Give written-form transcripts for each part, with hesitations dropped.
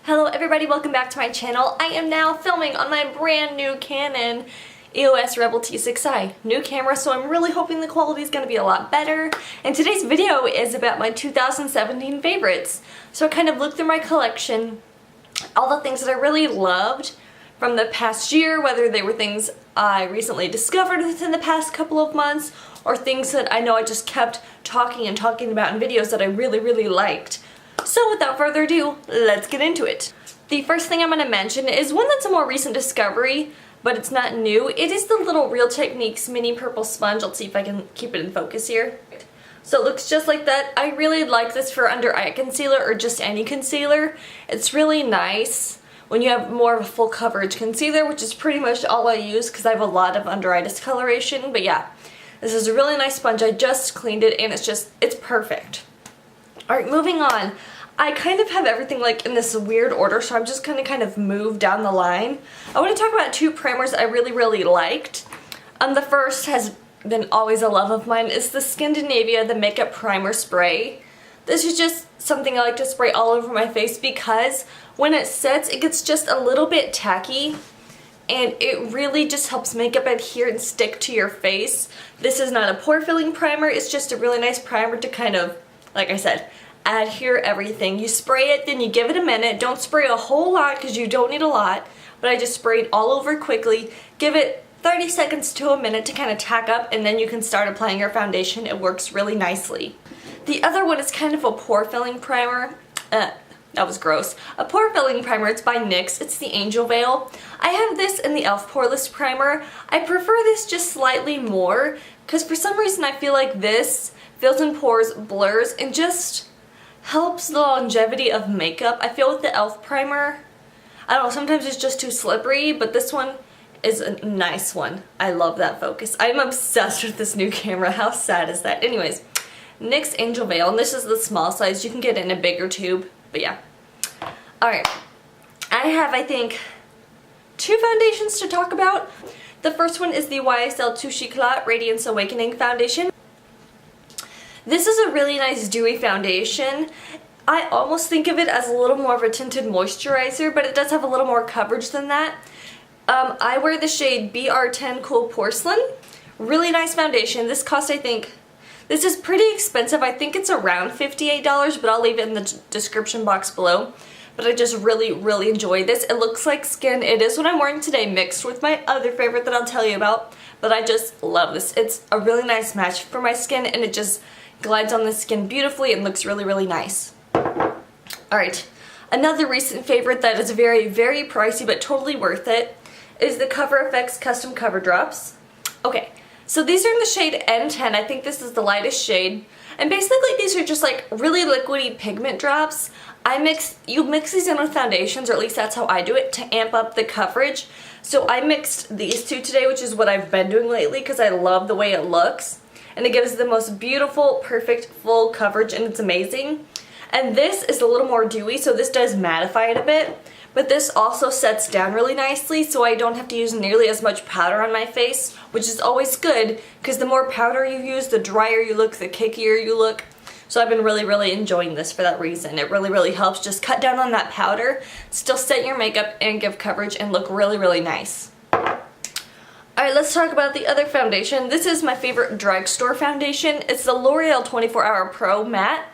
Hello everybody, welcome back to my channel. I am now filming on my brand new Canon EOS Rebel T6i. New camera, so I'm really hoping the quality is going to be a lot better. And today's video is about my 2017 favorites. So I kind of looked through my collection, all the things that I really loved from the past year, whether they were things I recently discovered within the past couple of months, or things that I know I just kept talking about in videos that I really liked. So without further ado, let's get into it. The first thing I'm going to mention is one that's a more recent discovery, but it's not new. It is the little Real Techniques mini purple sponge. Let's see if I can keep it in focus here. So it looks just like that. I really like this for under eye concealer or just any concealer. It's really nice when you have more of a full coverage concealer, which is pretty much all I use because I have a lot of under eye discoloration. But yeah, this is a really nice sponge. I just cleaned it and it's perfect. Alright, moving on. I kind of have everything like in this weird order, so I'm just going to kind of move down the line. I want to talk about two primers I really liked. The first has been always a love of mine. Is the Skindinavia, the Makeup Primer Spray. This is just something I like to spray all over my face because when it sets, it gets just a little bit tacky. And it really just helps makeup adhere and stick to your face. This is not a pore filling primer, it's just a really nice primer to kind of, like I said, adhere everything. You spray it, then you give it a minute. Don't spray a whole lot because you don't need a lot, but I just sprayed all over quickly. Give it 30 seconds to a minute to kind of tack up, and then you can start applying your foundation. It works really nicely. The other one is kind of a pore filling primer. That was gross. A pore filling primer. It's by NYX. It's the Angel Veil. I have this in the e.l.f. Poreless Primer. I prefer this just slightly more because for some reason I feel like this fills in pores, blurs, and just helps the longevity of makeup. I feel with the e.l.f. primer, I don't know, sometimes it's just too slippery, but this one is a nice one. I love that focus. I'm obsessed with this new camera. How sad is that? Anyways, NYX Angel Veil, and this is the small size. You can get it in a bigger tube, but yeah. Alright, I have, I think, two foundations to talk about. The first one is the YSL Touche Éclat Radiance Awakening Foundation. This is a really nice dewy foundation. I almost think of it as a little more of a tinted moisturizer, but it does have a little more coverage than that. I wear the shade BR10 Cool Porcelain. Really nice foundation. This cost, I think, this is pretty expensive. I think it's around $58, but I'll leave it in the description box below. But I just really enjoy this. It looks like skin. It is what I'm wearing today mixed with my other favorite that I'll tell you about. But I just love this. It's a really nice match for my skin, and it just glides on the skin beautifully and looks really nice. Alright, another recent favorite that is very pricey but totally worth it is the Cover FX Custom Cover Drops. Okay, so these are in the shade N10. I think this is the lightest shade. And basically these are just like really liquidy pigment drops. You mix these in with foundations, or at least that's how I do it, to amp up the coverage. So I mixed these two today, which is what I've been doing lately because I love the way it looks. And it gives the most beautiful, perfect, full coverage, and it's amazing. And this is a little more dewy, so this does mattify it a bit. But this also sets down really nicely, so I don't have to use nearly as much powder on my face, which is always good, because the more powder you use, the drier you look, the cakeier you look. So I've been really enjoying this for that reason. It really helps just cut down on that powder, still set your makeup, and give coverage, and look really nice. Alright, let's talk about the other foundation. This is my favorite drugstore foundation. It's the L'Oreal 24 Hour Pro Matte.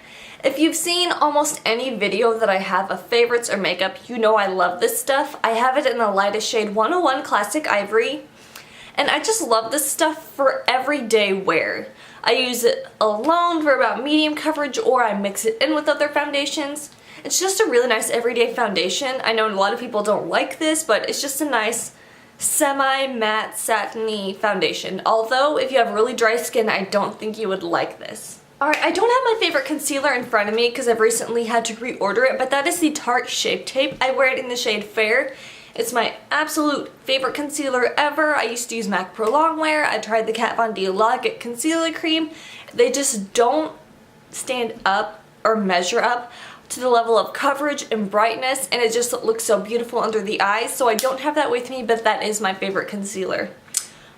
If you've seen almost any video that I have of favorites or makeup, you know I love this stuff. I have it in the lightest shade 101 Classic Ivory. And I just love this stuff for everyday wear. I use it alone for about medium coverage, or I mix it in with other foundations. It's just a really nice everyday foundation. I know a lot of people don't like this, but it's just a nice semi-matte satiny foundation. Although if you have really dry skin, I don't think you would like this. Alright, I don't have my favorite concealer in front of me because I've recently had to reorder it, but that is the Tarte Shape Tape. I wear it in the shade Fair. It's my absolute favorite concealer ever. I used to use MAC Pro Longwear. I tried the Kat Von D Lock It Concealer Cream. They just don't stand up or measure up to the level of coverage and brightness, and it just looks so beautiful under the eyes. So I don't have that with me, but that is my favorite concealer.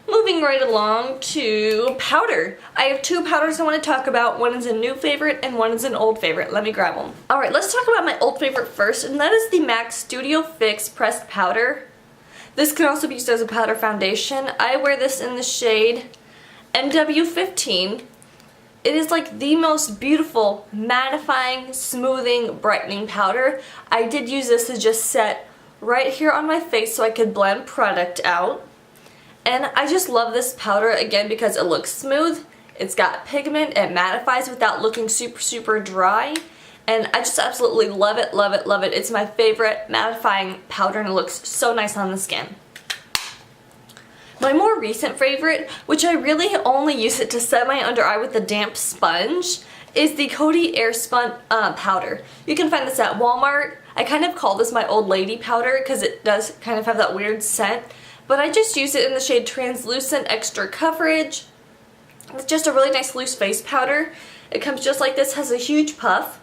moving right along to powder. I have two powders I want to talk about. One is a new favorite and one is an old favorite. Let me grab them. Alright, let's talk about my old favorite first, and that is the MAC Studio Fix Pressed Powder. This can also be used as a powder foundation. I wear this in the shade NW15. It is like the most beautiful, mattifying, smoothing, brightening powder. I did use this to just set right here on my face so I could blend product out. And I just love this powder again because it looks smooth, it's got pigment, it mattifies without looking super dry. And I just absolutely love it, love it, love it. It's my favorite mattifying powder and it looks so nice on the skin. My more recent favorite, which I really only use it to set my under eye with a damp sponge, is the Cody Airspun powder. You can find this at Walmart. I kind of call this my old lady powder because it does kind of have that weird scent. But I just use it in the shade Translucent Extra Coverage. It's just a really nice loose face powder. It comes just like this, has a huge puff.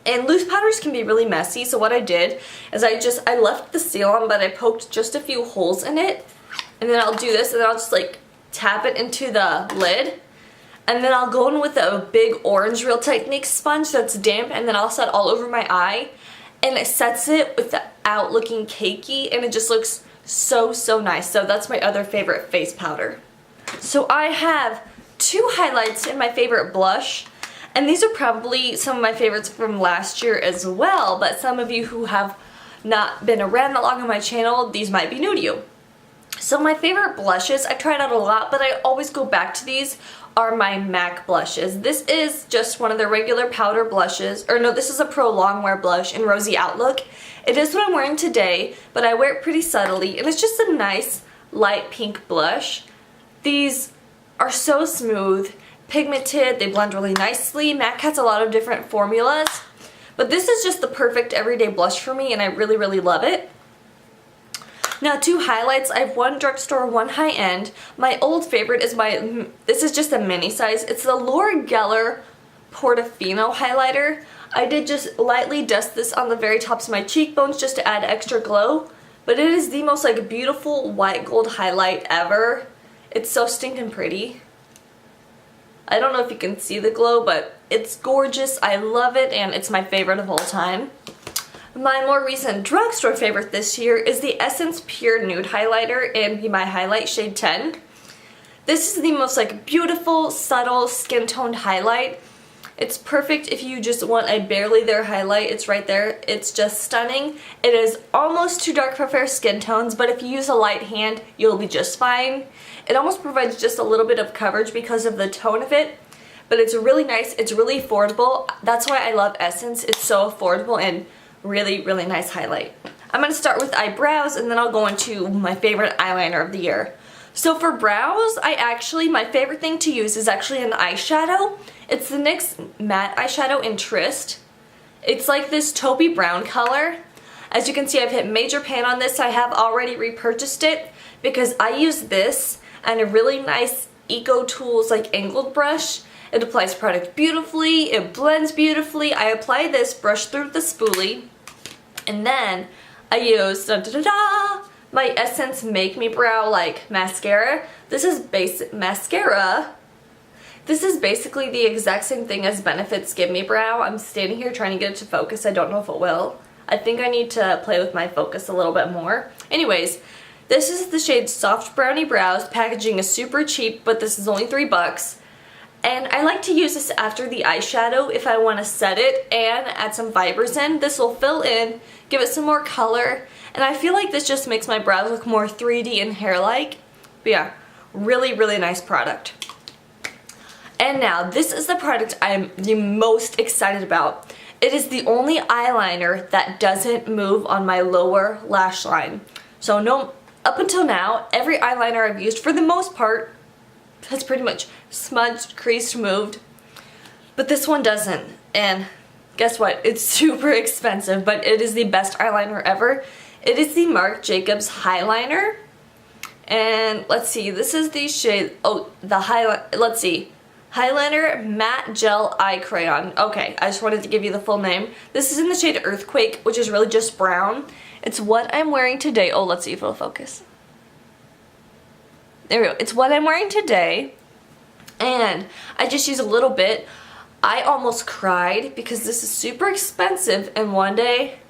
And loose powders can be really messy, so what I did is I left the seal on, but I poked just a few holes in it. And then I'll do this, and then I'll just like tap it into the lid. And then I'll go in with a big Orange Real Technique sponge that's damp, and then I'll set all over my eye. And it sets it without looking cakey, and it just looks so nice. So that's my other favorite face powder. So I have two highlights in my favorite blush, and these are probably some of my favorites from last year as well, but some of you who have not been around that long on my channel, these might be new to you. So my favorite blushes, I tried out a lot, but I always go back to these, are my MAC blushes. This is just one of the regular powder blushes, or no, this is a Pro Longwear blush in Rosy Outlook. It is what I'm wearing today, but I wear it pretty subtly, and it's just a nice light pink blush. These are so smooth, pigmented, they blend really nicely. MAC has a lot of different formulas, but this is just the perfect everyday blush for me, and I really love it. Now, two highlights. I have one drugstore, one high-end. My old favorite is this is just a mini size. It's the Loreal Portifino highlighter. I did just lightly dust this on the very tops of my cheekbones just to add extra glow. But it is the most like beautiful white gold highlight ever. It's so stinking pretty. I don't know if you can see the glow, but it's gorgeous. I love it, and it's my favorite of all time. My more recent drugstore favorite this year is the Essence Pure Nude Highlighter in Be My Highlight shade 10. This is the most like beautiful, subtle, skin toned highlight. It's perfect if you just want a barely there highlight. It's right there. It's just stunning. It is almost too dark for fair skin tones, but if you use a light hand, you'll be just fine. It almost provides just a little bit of coverage because of the tone of it, but it's really nice. It's really affordable. That's why I love Essence. It's so affordable and really nice highlight. I'm going to start with eyebrows, and then I'll go into my favorite eyeliner of the year. So for brows, my favorite thing to use is actually an eyeshadow. It's the NYX matte eyeshadow in Tryst. It's like this taupey brown color. As you can see, I've hit major pan on this. I have already repurchased it because I use this and a really nice Eco Tools like angled brush. It applies product beautifully, it blends beautifully. I apply this, brush through the spoolie, and then I use my Essence Make Me Brow like mascara. This is mascara. This is basically the exact same thing as Benefit's Give Me Brow. I'm standing here trying to get it to focus. I don't know if it will. I think I need to play with my focus a little bit more. Anyways, this is the shade Soft Brownie Brows. Packaging is super cheap, but this is only $3. And I like to use this after the eyeshadow if I want to set it and add some fibers in. This will fill in, give it some more color, and I feel like this just makes my brows look more 3D and hair-like. But yeah, really nice product. And now, this is the product I'm the most excited about. It is the only eyeliner that doesn't move on my lower lash line. So no, up until now, every eyeliner I've used, for the most part, has pretty much smudged, creased, moved. But this one doesn't. And guess what? It's super expensive, but it is the best eyeliner ever. It is the Marc Jacobs Highlighner. And let's see, this is the shade, let's see. Highlighter Matte Gel Eye Crayon. Okay, I just wanted to give you the full name. This is in the shade Earthquake, which is really just brown. It's what I'm wearing today. Oh, let's see if it'll focus. There we go. It's what I'm wearing today. And I just use a little bit. I almost cried because this is super expensive, and one day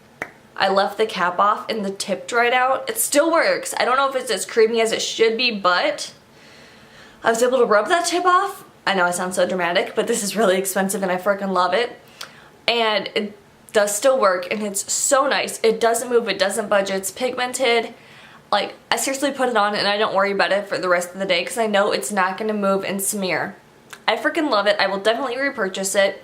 I left the cap off and the tip dried out. It still works. I don't know if it's as creamy as it should be, but I was able to rub that tip off. I know I sound so dramatic, but this is really expensive and I freaking love it. And it does still work, and it's so nice. It doesn't move, it doesn't budge, it's pigmented. Like, I seriously put it on and I don't worry about it for the rest of the day because I know it's not going to move and smear. I freaking love it. I will definitely repurchase it.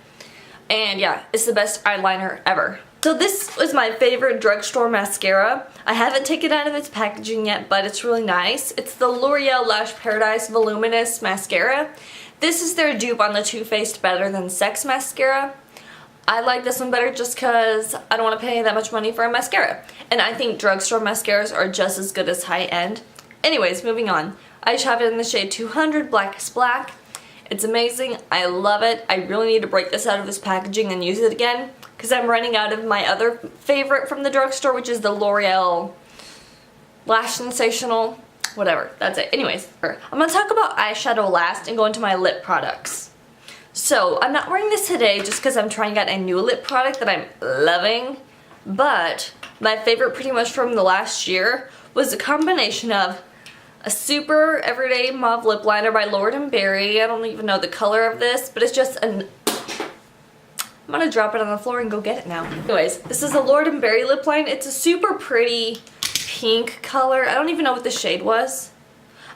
And yeah, it's the best eyeliner ever. So this was my favorite drugstore mascara. I haven't taken it out of its packaging yet, but it's really nice. It's the L'Oreal Lash Paradise Voluminous Mascara. This is their dupe on the Too Faced Better Than Sex mascara. I like this one better just because I don't want to pay that much money for a mascara. And I think drugstore mascaras are just as good as high-end. Anyways, moving on. I just have it in the shade 200 Blackest Black. It's amazing. I love it. I really need to break this out of this packaging and use it again because I'm running out of my other favorite from the drugstore, which is the L'Oreal Lash Sensational. Whatever. That's it. Anyways, I'm going to talk about eyeshadow last and go into my lip products. So, I'm not wearing this today just because I'm trying out a new lip product that I'm loving. But my favorite pretty much from the last year was a combination of a super everyday mauve lip liner by Lord & Berry. I don't even know the color of this, but it's just an... I'm gonna drop it on the floor and go get it now. Anyways, this is a Lord & Berry lip line. It's a super pretty pink color. I don't even know what the shade was.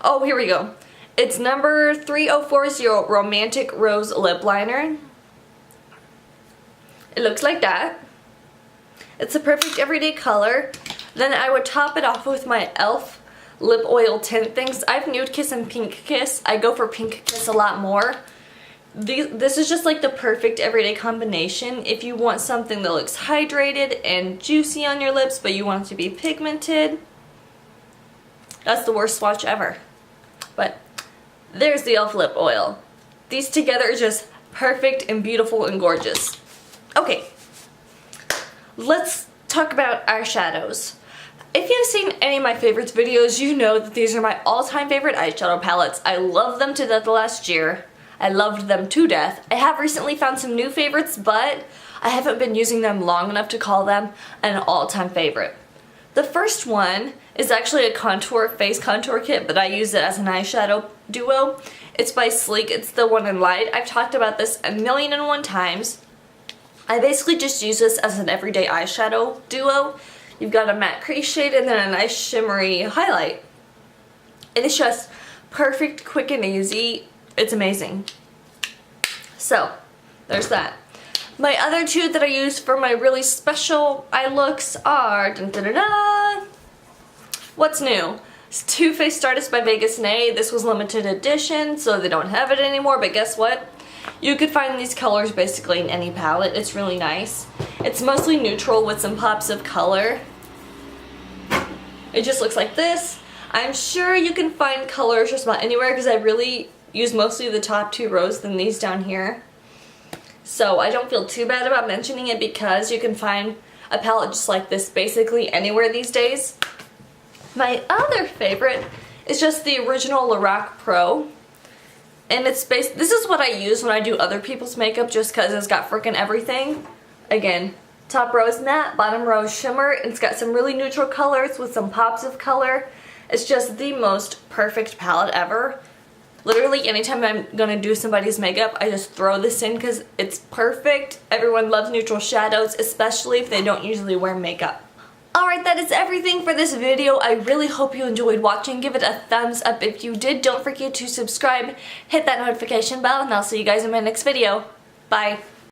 Oh, here we go. It's number 3040 Romantic Rose Lip Liner. It looks like that. It's a perfect everyday color. Then I would top it off with my e.l.f. lip oil tint things. I have Nude Kiss and Pink Kiss. I go for Pink Kiss a lot more. This is just like the perfect everyday combination if you want something that looks hydrated and juicy on your lips but you want it to be pigmented. That's the worst swatch ever. But there's the e.l.f. lip oil. These together are just perfect and beautiful and gorgeous. Okay, let's talk about eyeshadows. If you've seen any of my favorites videos, you know that these are my all-time favorite eyeshadow palettes. I loved them to death last year. I loved them to death. I have recently found some new favorites, but I haven't been using them long enough to call them an all-time favorite. The first one is actually a face contour kit, but I use it as an eyeshadow duo. It's by Sleek. It's the one in light. I've talked about this 1,000,001 times. I basically just use this as an everyday eyeshadow duo. You've got a matte crease shade and then a nice shimmery highlight. It is just perfect, quick, and easy. It's amazing. So, there's that. My other two that I use for my really special eye looks are what's new? It's Too Faced Stardust by Vegas Nay. This was limited edition, so they don't have it anymore, but guess what? You could find these colors basically in any palette. It's really nice. It's mostly neutral with some pops of color. It just looks like this. I'm sure you can find colors just about anywhere because I really use mostly the top two rows than these down here. So I don't feel too bad about mentioning it because you can find a palette just like this basically anywhere these days. My other favorite is just the original Lorac Pro. And this is what I use when I do other people's makeup just because it's got frickin' everything. Again, top row is matte, bottom row is shimmer. It's got some really neutral colors with some pops of color. It's just the most perfect palette ever. Literally, anytime I'm gonna do somebody's makeup, I just throw this in because it's perfect. Everyone loves neutral shadows, especially if they don't usually wear makeup. Alright, that is everything for this video. I really hope you enjoyed watching. Give it a thumbs up if you did. Don't forget to subscribe, hit that notification bell, and I'll see you guys in my next video. Bye.